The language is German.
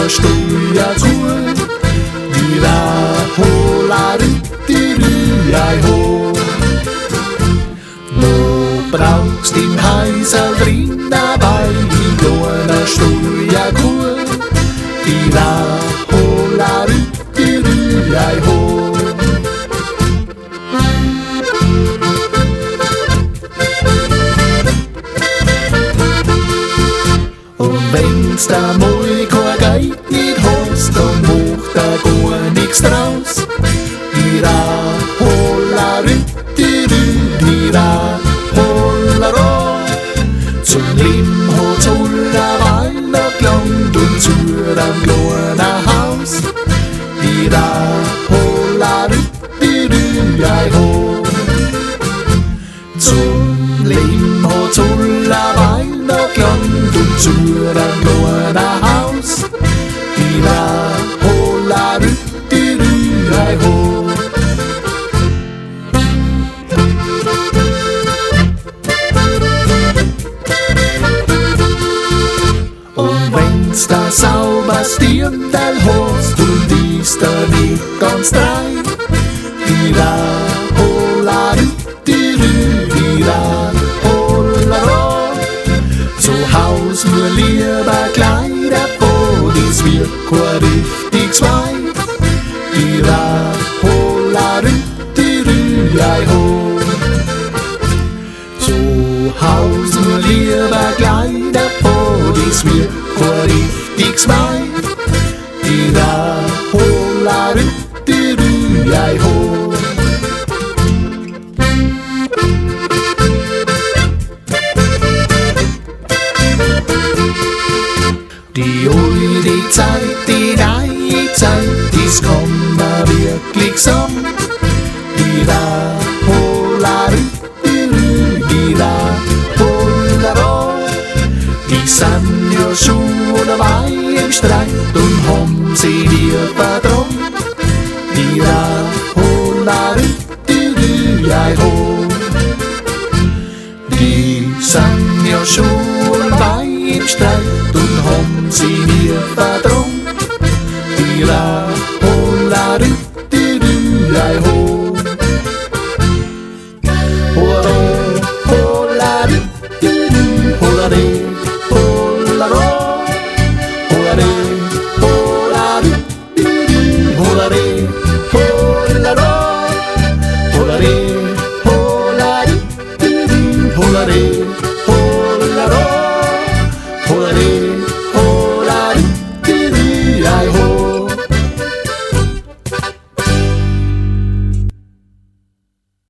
stuja zu. Die la ho la die rüei ho. Du brauchst im Heisel drin dabei, die la stuja zu. Die la ho la die rüei ho. Und wenn's da mal kein Geld nicht hast, dann macht da gar nix draus. Ira, holla, ira, holla, ro. Zum Leben hat's allerweil noch gelangt und zu einem kleinen Haus. Ira, holla, ira, ho. Zum Leben hat's allerweil noch gelangt und zu einem kleinen Haus. Ira, holla, ira, ho. Und wenn's da sauber Stirndal hast und ist da nicht ganz rein, ira, holla, ira, holla, ro. Zu Haus nur lieber Kleider, wo das wird kein richtiges Wein. Ira, holla, ira, ho. Zu Haus nur lieber Kleider, wo das wird kein richtiges Wein. Ira, holla, ira, ho. Die alte Zeit, die neue Zeit, das kann man wirklich sagen.